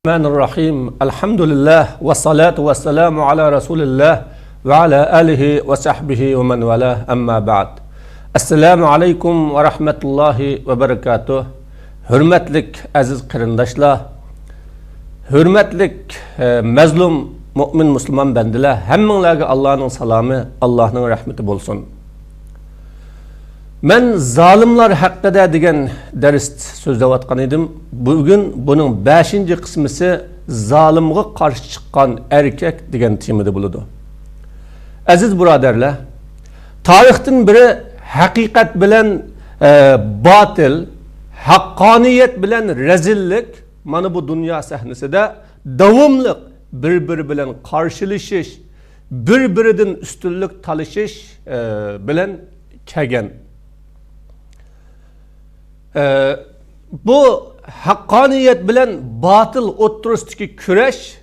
Bismillahirrahmanirrahim. Elhamdülillah ve salatu ve selamu ala Resulillah ve ala alihi ve sahbihi ve men velah amma ba'd. Assalamu alaikum ve rahmetullahi ve berekatuh. Hürmetlik aziz kırındaşlar, hürmetlik mezlum mümin Müslüman bendiler, hemminlerge Allah'ın salamı, Allah'ın rahmeti bolsun. Men zalimlar hakkında degan ders so'zlayotgan edim. Bugün bunun 5. kısmısı zalimga qarshi chiqqan erkek degan temada bo'ladi. Aziz birodarlar, tarixdan biri haqiqat bilan batil, haqqoniyat bilan rezillik mana bu dunyo sahnasida davomli bir-biri bilan qarshilashish, bir-biridan ustunlik talashish bilan kelgan. Bu haqqoniyat bilan batil o'tirisidagi kurash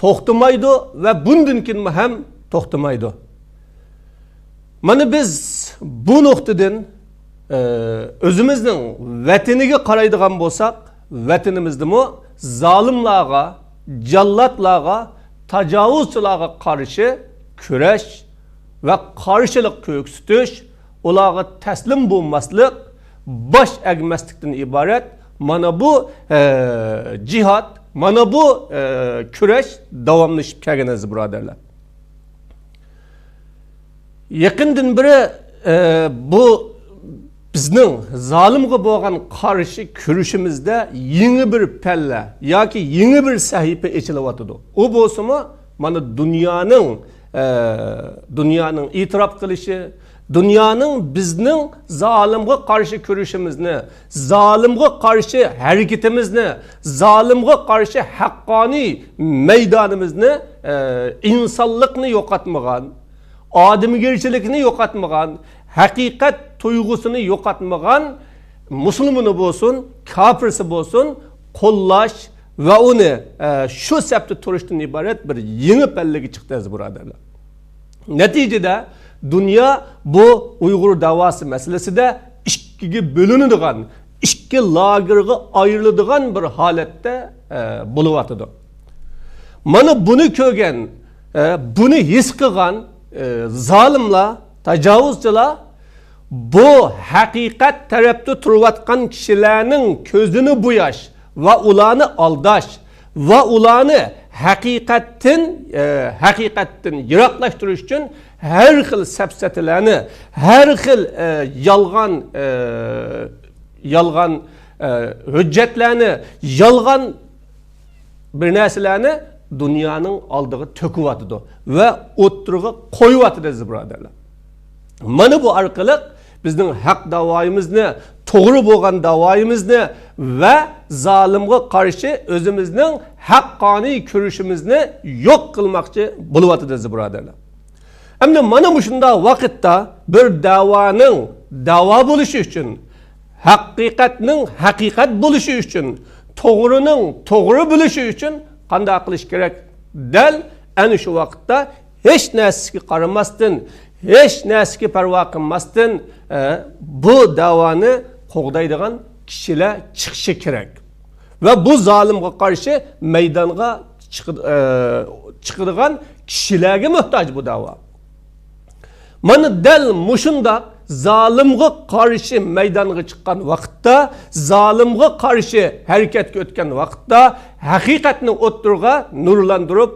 to'xtamaydi va bundan keyin ham to'xtamaydi. Mana biz bu nuqtadan o'zimizning vataniga qaraydigan bo'lsak, vatanimizdami zolimlarga, jallatlarga, tajovuzchilarga qarshi kurash va qarshilik ko'rsatish, ularga taslim bo'lmaslik, bosh egmaslikdan iborat. Mana bu jihad, mana bu kurash davomlashib kelgan aziz birodarlar. Yaqindan biri bu bizning zolimga bo'lgan qarshi kurashimizda yangi bir palla yoki yangi bir sahifa ochilyotdi. U bo'lsa-mu mana dunyoning e'tirof qilishi, dünyanın bizning zalimga qarshi kurashimizni, zalimga qarshi harakatimizni, zalimga qarshi haqqoniy maydonimizni, insonlikni yo'qotmagan, odamgarchilikni yo'qotmagan, haqiqat tuyg'usini yo'qotmagan musulmoni bo'lsin, kofirsi bo'lsin, qo'llash va uni shu sabti turishdan iborat bir yangi pallaga chiqdi aziz birodarlar. Natijada dünya bu Uyghur davası meselesinde ikkiga bölünüdigan, ikki lagerga ayrıladigan bir holatda bo'lyapti. Mana buni ko'rgan, buni his qilgan zolimlar, tajovuzchilar bu haqiqat tarafda turayotgan kishilarning ko'zini bo'yash va ularni aldash va ularni haqiqatdan yiroqlashtirish uchun her xil sapsatilarni, her xil yalgan hujjatlarni, yalgan bir narsalarni dunyoning oldiga to'kyapti va o'ttirg'i qo'yyapti aziz birodarlar. Mana bu orqali bizning haq davoyimizni, to'g'ri bo'lgan davoyimizni va zolimga qarshi o'zimizning haqqoniy kurashimizni yo'q qilmoqchi bo'lyapti aziz birodarlar. Endi mana shunda vaqtda bir davoning davo bo'lishi uchun, haqiqatning haqiqat bo'lishi uchun, to'g'rining to'g'ri bo'lishi uchun qanday qilish kerak? Dal ana shu vaqtda hech narsaga qaramasdan, hech narsaga parvo qilmasdan bu davoni qo'g'daydigan kishilar chiqishi kerak. Va bu zolimga qarshi maydonga chiqadigan kishilarga muhtoj bu davo. Mana dal mushunda zolimga qarshi maydonga chiqqan vaqtda, zolimga qarshi harakatga o'tgan vaqtda haqiqatni o'ttirg'a nurlantirib,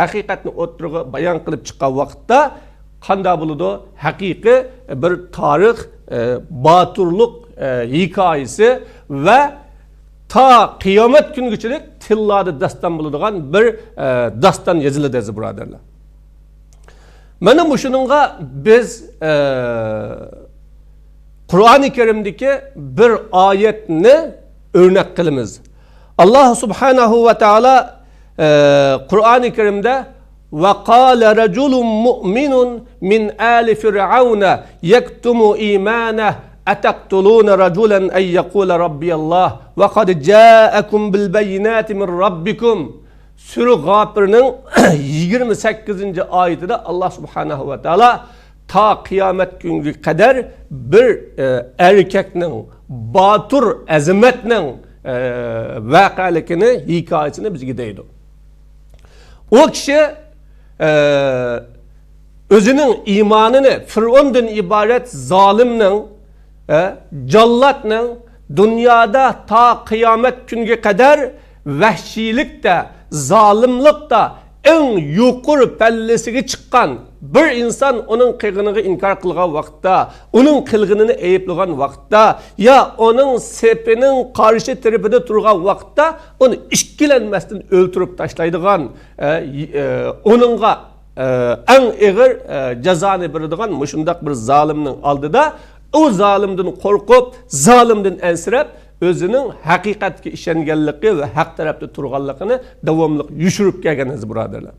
haqiqatni o'ttirg'a bayon qilib chiqqan vaqtda qanday bo'ladi? Haqiqiy bir tarix, boturlik hikoyasi va ta qiyomat kungacha tillarda daston bo'ladigan bir daston yoziladi aziz birodarlar. Mana shuningga biz Qur'oni Karimdagi bir oyatni o'rnak qilamiz. Alloh subhanahu va taolo Qur'oni Karimda وَقَالَ رَجُلٌ مُؤْمِنٌ مِنْ آلِ فِرْعَوْنَ يَكْتُمُ إِيمَانَهُ أَتَقْتُلُونَ رَجُلًا أَنْ يَقُولَ رَبِّيَ اللَّهُ وَقَدْ جَاءَكُمْ بِالْبَيِّنَاتِ مِنْ رَبِّكُمْ. Sure Gafir'nin 28. ayetinde Allah subhanahu ve taala ta kıyamet günü kadar bir erkeknin, batur azametnin vakalikini, hikayesini bizge deydi. O kişi özünün imanını Firavundan ibaret zalimnin, jallatning dünyada ta kıyamet günge kadar vahşilikte, zalimlikte en yuqur pellesiga chiqqan bir inson onun qilg'iniga inkor qilgan vaqtda, onun qilg'inini ayiblagan vaqtda ya onun sepining qarshi tarafida turgan vaqtda uni ikkilanmasdan o'ltirib tashlaydigan, onunga en ig'ir jazoni beradigan mushundaq bir zalimning oldida o zalimdan qo'rqib, zalimdan ansirab özünün haqiqatga ishonganligi va haq tarafda turganligini davomli yushirib kelganiz birodarlar.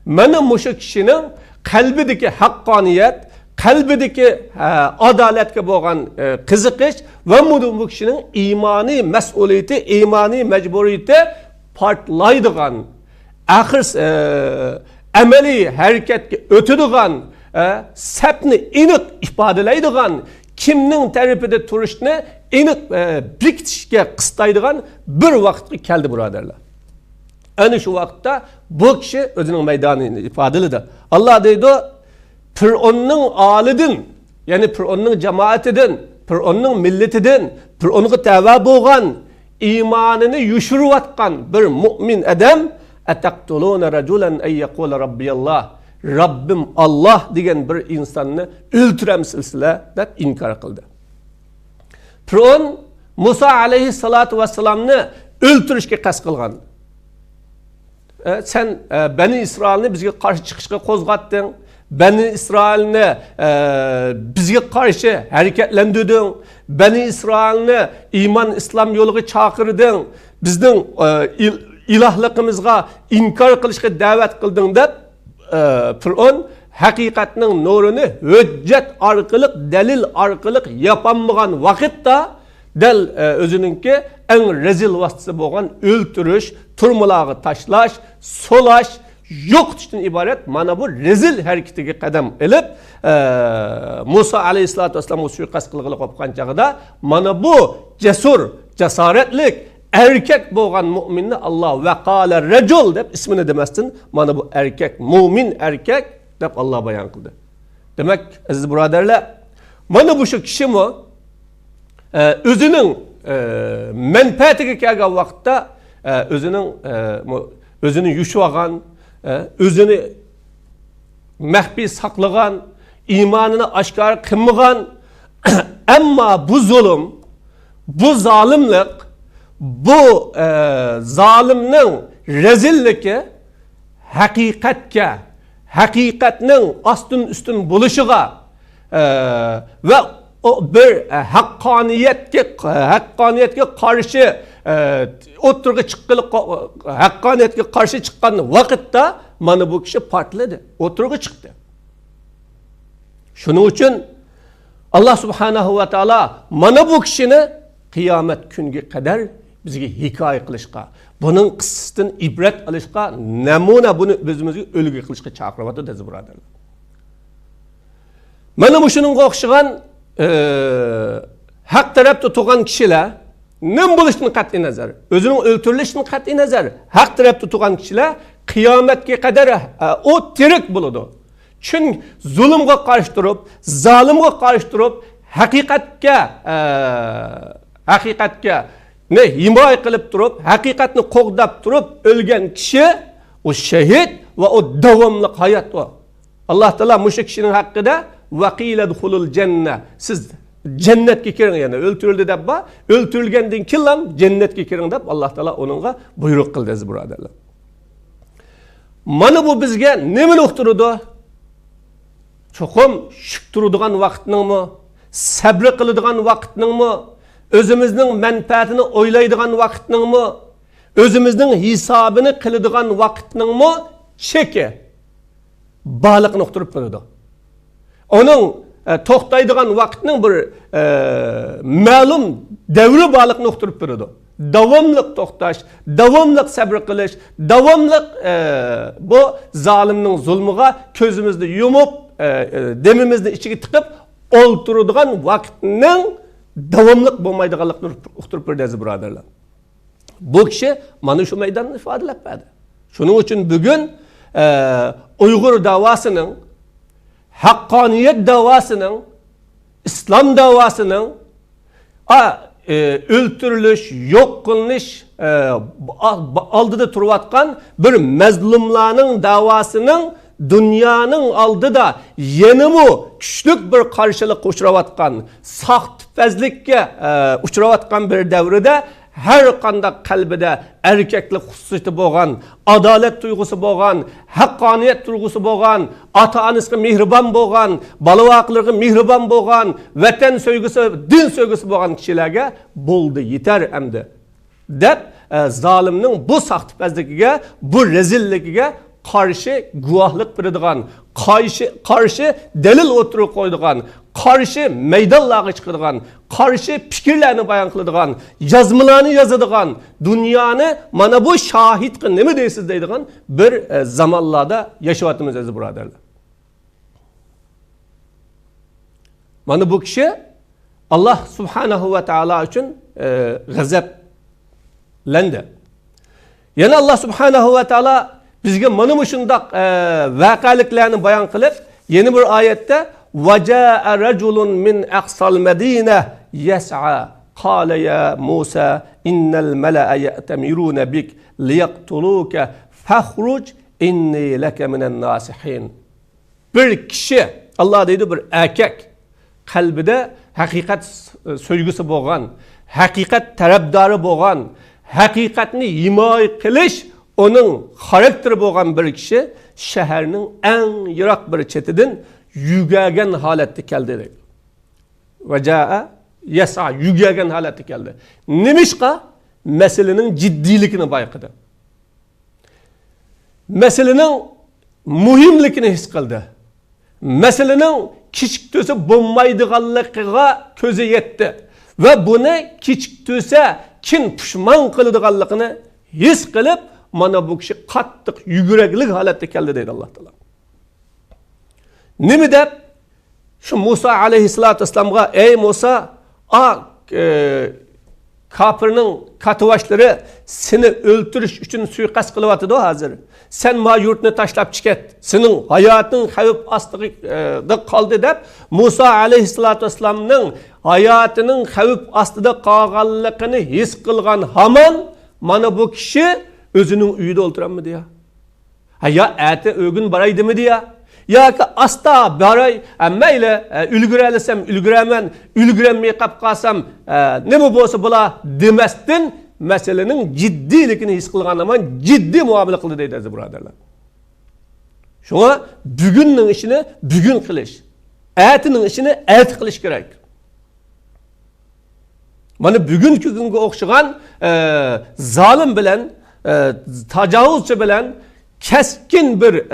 Mana mushu kishining qalbidagi haqqoniyat, qalbidagi adolatga bo'lgan qiziqish va bu kishining iymoniy mas'uliyati, iymoniy majburiyati portlaydigan, axir amaliy harakatga o'tadigan, sapni aniq ifodalaydigan, kimning tarafida turishni aniq bekitishga qistaydigan bir vaqtga keldi birodarlar. Ana shu vaqtda bu kishi o'zining maydonini ifodaladi. Alloh deydi, Fir'onning olidan, ya'ni Fir'onning jamoatidan, Fir'onning millatidan, Fir'onga tava bo'lgan, iymonini yushirayotgan bir mu'min odam ataqtuluna rajulan ay yaqula robbiyalloh, Rabbim Allah degan bir insonni o'ltiramsizlar deb inkor qildi. Fir'on Musa alayhissalatu vassalamni o'ltirishga qasd qilgan. Sen Bani İsrailni bizga qarshi chiqishga qo'zg'atding. Bani İsrailni bizga qarshi harakatlantirding. Bani İsrailni iymon islom yo'liga chaqirding. Bizning ilohligimizga inkor qilishga da'vat qilding deb Fir'on haqiqatning nurini hujjat orqali, dalil orqali yapolmagan vaqtda dal o'zininki eng rezil vositasi bo'lgan o'ltirish, turmalarga tashlash, solash, yo'qotishdan iborat mana bu rezil harakatiga qadam ilib Musa alayhisolatu vasallam suiqasd qilg'ili qopgan chog'ida mana bu jasur, jasoratlik erkek bo'lgan mu'minni Allah ve qala rajul deb ismini demasdan mana bu erkek, mu'min erkek deb Allah bayon qildi. Demek aziz birodarlar, mana bu shu kishi mi o'zining manfaatiga kelgan vaqtda o'zini yushvagan, o'zini maxfiy saqlagan, iymonini oshkor qilmagan, ammo bu zulm, bu zolimlik, bu zalimning rezilligi haqiqatga, haqiqatning ostin ustin bo'lishiga va bir haqqoniyatga qarshi o'tirga chiqqan, haqqoniyatga qarshi chiqqan vaqtda mana bu kishi portladi, o'tirga chiqdi. Shuning uchun Alloh subhanahu va taolo mana bu kishini qiyomat kunga qadar bizga hikoya qilishga, buning qissasidan ibrat olishga, namuna buni o'zimizga o'lgu qilishga chaqiryapti aziz birodarlar. Mana bu shuningga o'xshagan haq tarafda turgan kishilar nim bo'lishidan qat'iy nazar, o'zining o'ltirilishidan qat'iy nazar, haq tarafda turgan kishilar qiyomatga qadar o tirik bo'ladi. Chunki zulmga qarshi turib, zolimga qarshi turib, haqiqatga ne himoya qilib turib, haqiqatni qo'g'dab turib o'lgan kishi o shahid va o davomli hayot o. Alloh taolo o'sha kishining haqqida vaqila dukhulul janna, siz jannatga kiring, yana o'ltirildi deb ba, o'ltirilgandan keyin ham jannatga kiring deb Alloh taolo uningga buyruq qildi aziz birodarlar. Mana bu bizga nimani uqtirdi? Cho'qim shuk turadigan vaqtningmi, sabr qiladigan vaqtningmi, o'zimizning manfaatini o'ylaydigan vaqtningmi, o'zimizning hisobini qiladigan vaqtningmi cheki baliqni uqtirib qo'ydi. Onun to'xtaydigan vaqtning bir ma'lum davri baliqni uqtirib qo'ydi. Davomli to'xtash, davomli sabr qilish, davomli bu zolimning zulmiga ko'zimizni yumib, demimizni ichiga tiqib o'ltiradigan vaqtning davomli bo'lmaydiganligini uqtirib qo'ydi aziz birodarlar. Bu kishi mana shu maydonni ifodalab berdi. Shuning uchun bugun Uyg'ur davosining, haqqoniyat davosining, islom davosining o'ltirilish, yo'q qilinish oldida turayotgan bir mazlumlarning davosining dünyanın aldıda yenimi küçlük bir karşılık uçuravatkan, sahtipazlikka uçuravatkan bir devrede her qanday qalbida erkeklik xususiyati bo'lgan, adolat tuyg'usi bo'lgan, haqqoniyat tuyg'usi bo'lgan, ota-onasiga mehribon bo'lgan, balavoqlarga mehribon bo'lgan, vatan sevgisi, din sevgisi bo'lgan kishilarga bo'ldi, yetar endi deb zolimning bu sahtipazligiga, bu rezilligiga karşı guahlık beradigan, karşı delil o'tirib qo'yadigan, karşı meydanlarga chiqadigan, karşı fikirlarni bayon qiladigan, yazmalarni yozadigan, dunyoni mana bu şahidga nima deysiz deydigan bir zamonlarda yashayapmiz aziz birodarlar. Mana bu kishi Allah subhanahu va taolo uchun g'azablendi. Yana Allah subhanahu va taolo bizge mana shundaq vaqaliklarni bayon qilib, yeni bir oyatda vaja'a rajulun min aqsal madina yas'a qala ya Musa innal mala'a ya'tamiruna bik liyaqtuluka fakhruj inni laka minan nasihin. Bir kishi, Allah deydi, bir erkek qalbida haqiqat so'ygisi bo'lgan, haqiqat tarafdori bo'lgan, haqiqatni himoya qilish onun xarakteri bo'lgan bir kishi shaharning eng yiroq bir chetidan yugagan holatda keldi deydi. Vaja'a yas'a, yugagan holatda keldi. Nimishqa? Masalaning jiddiyligini bayqadi. Masalaning muhimligini his qildi. Masalaning kichikto'sa bo'lmaydiganligiga ko'zi yetdi va buni kichikto'sa kim pushmon qiladiganligini his qilib, mana bu kishi qattiq yuguraklik holatda keldi deydi Alloh taolo. Nima deb shu Musa alayhissalatu vassalamga, ey Musa, kafirning katuvashlari seni o'ltirish uchun suiqasd qilyapti hozir. Sen ma yurtni tashlab chiqat. Sening hayoting xavf ostida qoldi deb Musa alayhissalatu vassalamning hayotining xavf ostida qolganligini his qilgan hamon mana bu kishi özünün uyuda oturanmıydı ya? Ya eti ögün baraydı mıydı ya? Ya ki asta baray, meyle ülgürelisem, ülgüremen, ülgürenmeyi kapkasam, ne mi bolsa bula demestin, meselenin ciddilikini his kılgan zaman ciddi muamele kıldı deydi aziz braderler. Şuna bugünün işini bugün kılış, etinin işini et kılış gerek. Bana bugünkü günge okşayan zalim bilen, tacavuzçı bilen keskin bir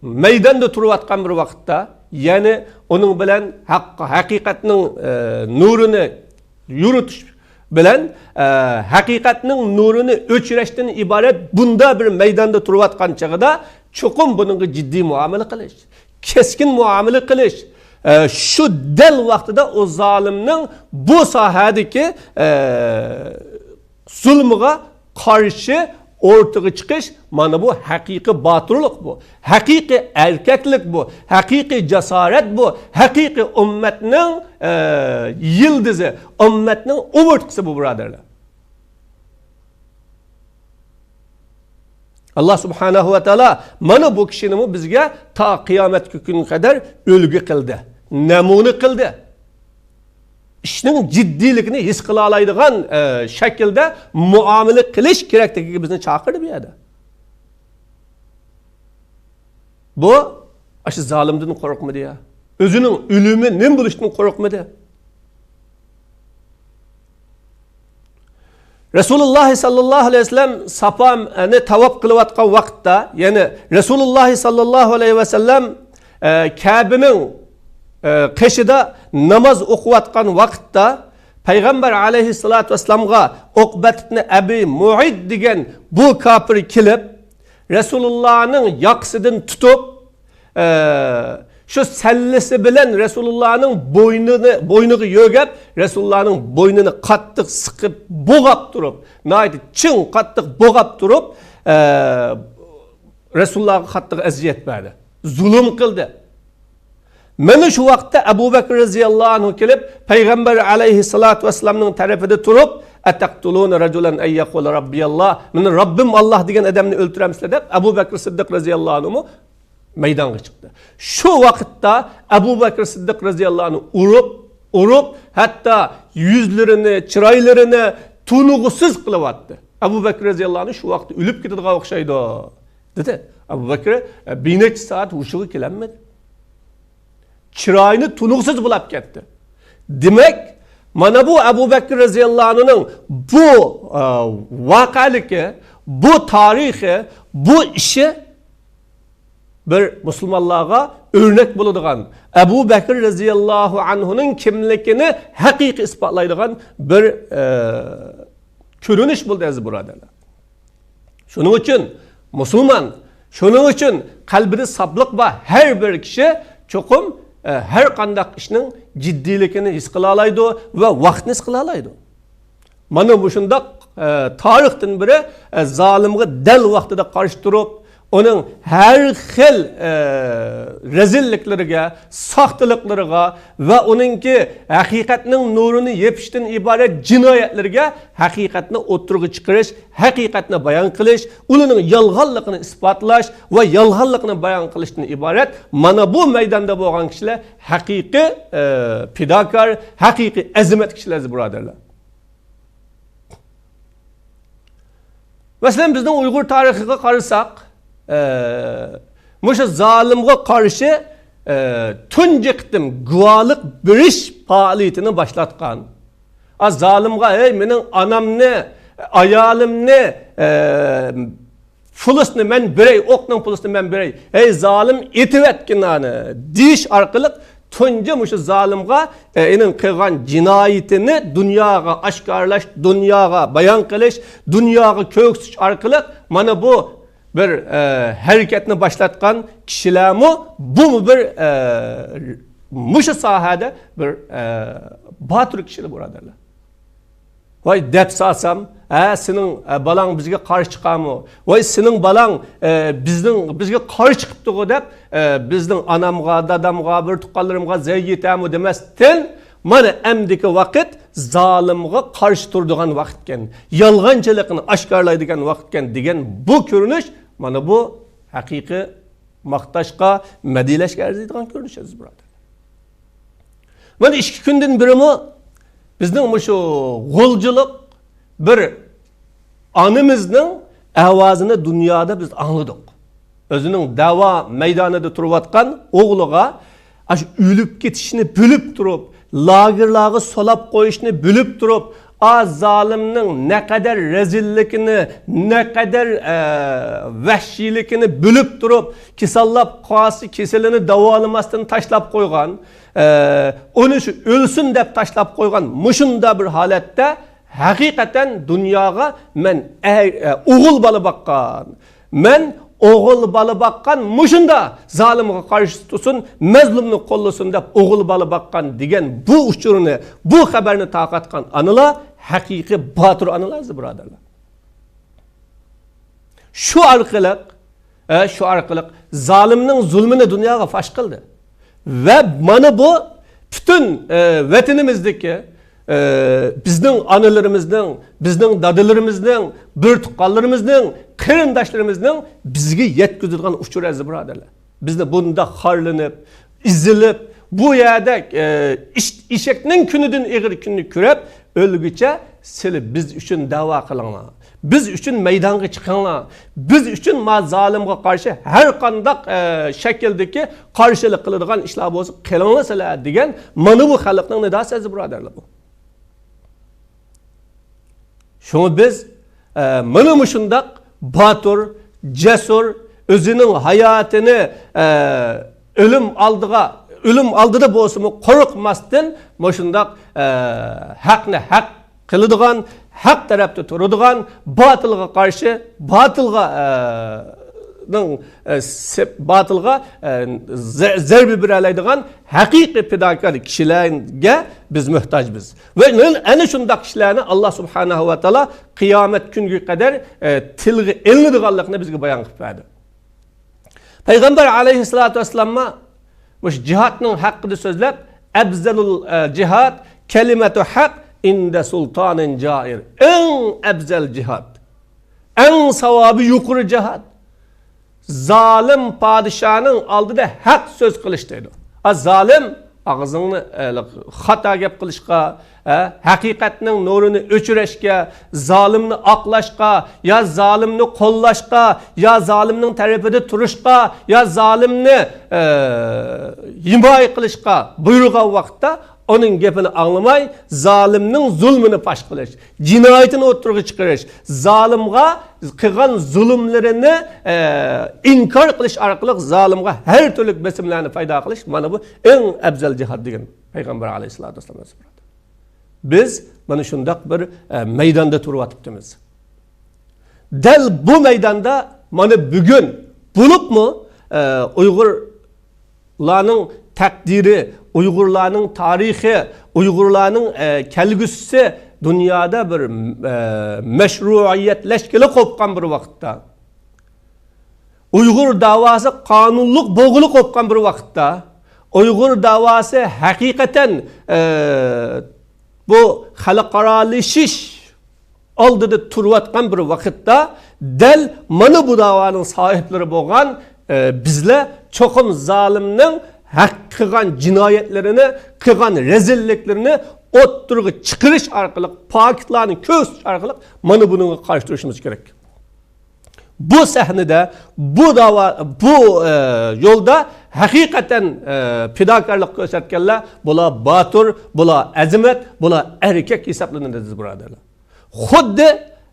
meydanda turayotgan bir vaqtda, yani onun bilen haqiqatning nurunu yuritish bilen haqiqatning nurunu o'chirishdan iborat bunda bir meydanda turayotgan chog'ida cho'qim buningga jiddiy muomala qilish, keskin muomala qilish, şu del vaqtida o zalimning bu sohadagi zulmiga karşı ortaya çıkış, mana bu hakiki batırlık bu, hakiki erkeklik bu, hakiki cesaret bu, hakiki ümmetinin yıldızı, ümmetinin umurtkusu bu braderler. Allah subhanahu ve teala mana bu kişinin bizge ta kıyamet gününe kadar ölgü kıldı, namunu kıldı. İşinin ciddilikini his qila oladigan shaklda muomala qilish kerakligiga bizni chaqirdi bu yerda. Bu aşı zolimdan qo'rqmadi ya. O'zining o'limi nim bo'lishdan qo'rqmadi. Rasululloh sallallohu alayhi vasallam Safani tavob qilayotgan vaqtda, ya'ni Rasululloh sallallohu alayhi vasallam Kabe'ning qishida namoz o'qiyotgan vaqtda Payg'ambar alayhissalatu vassalamga Uqbat ibn Abi Mu'ayt degan bu kafir kelib Rasulullohning yoqsidan tutib şu sellesi bilen Resulullah'ın boynuğu yögep, Resulullah'ın boynunu kattık sıkıp boğap durup, naydi çın kattık boğap durup, Resulullah'a kattık eziyet verdi. Zulüm kıldı. Mana şu vaqtda Abu Bakr radhiyallahu anhu kelib Peygamber aleyhissalatu vesselam'ın tarafida turib ataqtuluna rajulan ay yaqul rabbiyallah men Rabbim Allah degan adamni o'ltiramsizlar deb Abu Bakr Siddiq radhiyallahu anhu maydonga chiqdi. Shu vaqtda Abu Bakr Siddiq radhiyallahu anhu urib hatta yuzlarini, chiroylarini tunug'usiz qilyapti. Abu Bakr radhiyallahu anhu shu vaqtda o'lib ketadigan o'xshaydi dedi. Abu Bakr bir necha soat hushiga kelolmadi. Çırağını tunuksuz bulup gitti. Demek, mana bu Abu Bakr radhiyallahu anhu'nun bu vakaliki, bu tarihi, bu işi bir Müslümanlığa örnek bulunduğun Abu Bakr radhiyallahu anhu'nun kimlikini hakiki ispatlaydıgan bir görünüş buldu aziz buradarlar. Şunun için Müslüman, şunun için kalbini saplık var her bir kişi çokum her qandaq ishning jiddiyligini his qila oladi va vaqtni his qila oladi. Mana bu shundaq tarixdan biri zolimga dal vaqtida qarshi turib, uning har xil rezilliklariga, soxtaliklariga va uningki haqiqatning nurini yepishdan iborat jinoyatlarga haqiqatni o'tirg'i chiqarish, haqiqatni bayon qilish, ularning yolg'onligini isbotlash va yolg'onligini bayon qilishdan iborat. Mana bu maydonda bo'lgan kishilar haqiqiy fidokor, haqiqiy azimat kishilar birodarlar. Masalan bizning Uyg'ur tarixiga qarasak, Muşa zalimga karşı tunji qitim guvohlik berish faoliyatini boshlatgan. Zalimga ey mening anamni, ayolimni pulusini men beray, o'qning pulusini men beray. Ey zalim etivetkinani deyish orqali tunji muşa zalimga ening qilgan jinoyatini dunyoga oshkorlash, dunyoga bayon qilish, dunyoga ko'ksitish orqali mana bu bir hareketini başlatkan kişiler mi? Bu mu bir muşu sahada bir batır kişiler buradarlar. Vay dep sasam, senin balan bizge karşı çıkan mı? Vay senin balan bizge karşı çıkıptı o dep bizden anamga, dadamga, bir tukallarımga zeyyete mi demezten mana emdiki vakit zalimga karşı durduğun vakitken, yalgancılıkını aşkarlaydıgan vakitken degen bu görünüş mana bu haqiqiy maqtashqa, madilashga arziydigan ko'rinish aziz birodar. Mana 2 kundan birimi bizning shu g'uljilik bir onimizning ovozini dunyoda biz angladik. O'zining da'vo maydonida turayotgan o'g'liga shu o'lib ketishini bilib turib, lagerlarga solab qo'yishni bilib turib, zalimning ne kadar rezillikini, ne kadar vahşilikini bilib turib, kisallab qasi keselini davolamasdan tashlab qo'ygan, uni shu o'lsin deb tashlab qo'ygan mushunda bir holatda haqiqatan dunyoga men o'g'il bola boqqan, men o'g'il bola boqqan mushunda zolimga qarshi tutsin, mazlumni qo'llasin deb o'g'il bola boqqan degan bu uchurni, bu xabarni taqatgan analar haqiqiy botir analar birodarlar. Shu orqali zolimning zulmini dunyoga fosh qildi. Va mana bu butun vatanimizdagi bizning onalarimizning, bizning dadalarimizning, bir tuqqanlarimizning, qarindoshlarimizning bizga yetkazilgan uchur aziz birodarlar. Bizni bunda xorlanib, izilib, bu yerda eshakning kunidan eg'ir kunni ko'rib, o'lgucha silib biz uchun da'vo qilinglar. Biz uchun maydonga chiqinglar. Biz uchun zolimga qarshi har qanday shakldagi qarshilik qiladigan ishlar bo'lsa, qilinglar degan mana bu xalqning nidosi aziz birodarlar bu. Şunu biz mana shundoq botir, jasur, o'zining hayotini o'lim oldida bo'lsa-mu qo'rqmasdan shundoq haqni haq qiladigan, haq tarafda turadigan, botilga qarshi, botilga batılga zerbi biralaydigan haqiqiy fidakar kişilerge biz muhtaçbız. Ve ana şundaq kişilerini Allah subhanahu wa ta'ala kıyamet günkü kadar tilgi elinidiganlıqını bizge bayan qilib berdi. Peygamber aleyhissalatu vesselam'a bu cihatның haqqını sözlep ebzelul cihat kelimetu haq inde sultanın cair. En ebzel cihat. En savabı yukarı cihat. Zalim padişahının aldığı hak söz kılış deydi. Zalim ağzını hata gap qilishqa, haqiqatning nurini o'chirishga, zalimni oqlashqa, ya zalimni qo'llashqa, ya zalimning tarafida turishqa, ya zalimni himoya qilishqa buyurgan vaqtda onun gapini anglamay, zalimning zulmini pash qilish, jinoyatini o'tirg'i chiqarish, zalimga qilgan zulmlarini inkor qilish orqali zalimga har turli besimlarni paydo qilish, mana bu eng afzal jihad degan Payg'ambar alayhisolatu vasallam. Biz mana shundoq bir maydonda turib Dal bu maydonda mana bugun bo'libmi Uyg'urlarning takdiri, Uygurlarning tarihi, Uygurlarning kelgusi dünyada bir meşruiyetleşkili qopqan bir vaqtda. Uygur davası qonunluq bo'g'ili qopqan bir vaqtda. Uygur davası hakikaten bu xalqaralashish oldida turayotgan bir vaqtda dal mana bu davanın sahipleri bo'lgan bizlar cho'qim zalimning hak qilgan jinoyatlarini, qilgan rezilliklerini o'ttirg'i chiqarish orqali, paketlarni ko'rish orqali mana bunga qarshi turishimiz kerak. Bu sahnada, bu yo'lda haqiqatan fidokorlik ko'rsatganlar, bular botur, bular azimat, bular erkak hisoblanadi birodarlar. Xuddi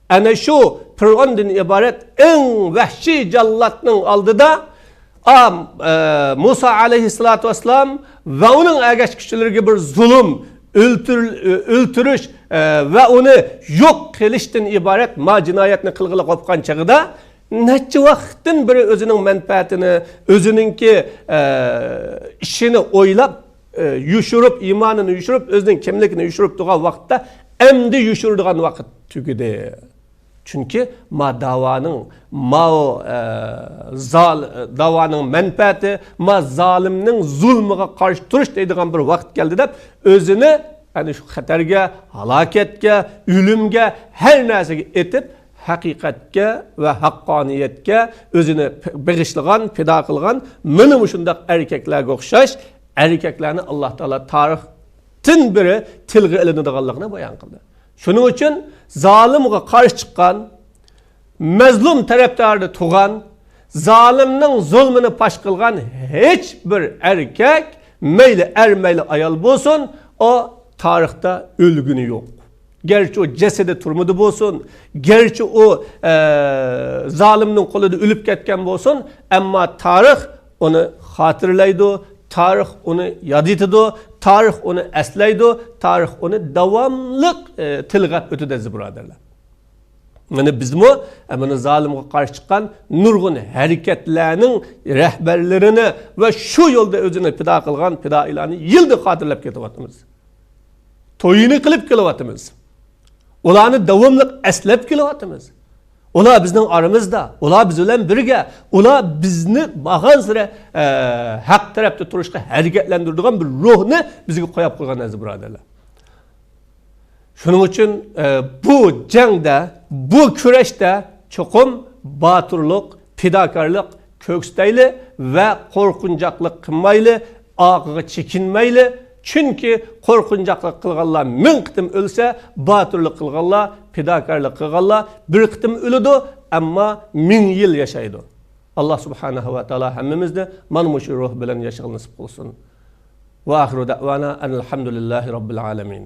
ana shu Fir'aundan iborat eng vahshiy jallatning oldida Musa aleyhissalatu vesselam ve onun ergeçkişçileriga bir zulüm, öldürüş ve onu yok qilishdan ibaret ma jinoyatni qilg'ili qopgan chag'ida necha vaqtdan biri o'zining manfaatini, o'zininki ishini o'ylab yushirib, iymonini yushirib, o'zining kimligini yushirib turgan vaqtda endi yushiradigan vaqt tugadi. Çünkü davanın menfaati, zalimnin zulmüge karşı turuş deydiğen bir vaqt geldi de özünü yani şu xatarga, halaketge, ölümge her narsega etip haqiqatga ve haqqoniyatga özünü beg'ishlagan, fido qilgan mana shundaq erkaklarga o'xshash erkaklarni Alloh taolo tarixdan biri tilga ilinadiganligini bayon qildi. Shuning uchun zalimga qarshi chiqqan, mazlum taraftarda turgan, zalimning zulmini pash qilgan hech bir erkak, mayli er mayli ayol bo'lsin, o tarixda o'lguni yo'q. Gerçi o cesedi turmudu bo'lsin, gerçi o zalimning qo'lida o'lib ketgan bo'lsin, ammo tarix onu xotirlaydi, tarix onu yod etadi, tarix onu eslaydi, tarix onu davamlı tilg'ab o'tadi birodarlar. Mana bizmi mana zalimga qarshi chiqqan nurg'un harakatlarning rahbarlarini va shu yo'lda o'zini fido qilgan fidoilarni yilda xotirlab ketyapmiz. To'yini qilib kelyapmiz. Ularni davomli eslab kelyapmiz. Ular bizning aramizda, ular biz bilan birga, ular bizni bag'an sira haq tarafda turishga harakatlantiradigan bir ruhni bizga qo'yib qo'ygan aziz birodarlar. Shuning uchun bu jangda, bu kurashda cho'qim boturlik, fidokorlik ko'ksayli va qo'rqinchoqlik qilmayli, og'iga chekinmayli. Çünkü qo'rqinchoqlik qilganlar ming qitim o'lsa, boturlik qilganlar, fidokorlik qilganlar bir qitim o'ladi, ammo ming yil yashaydi. Alloh subhanahu va taolo hammamizni mana shu ruh bilan yashashni nasib qilsin. Va axiru da'vana alhamdulillahi robbil alamin.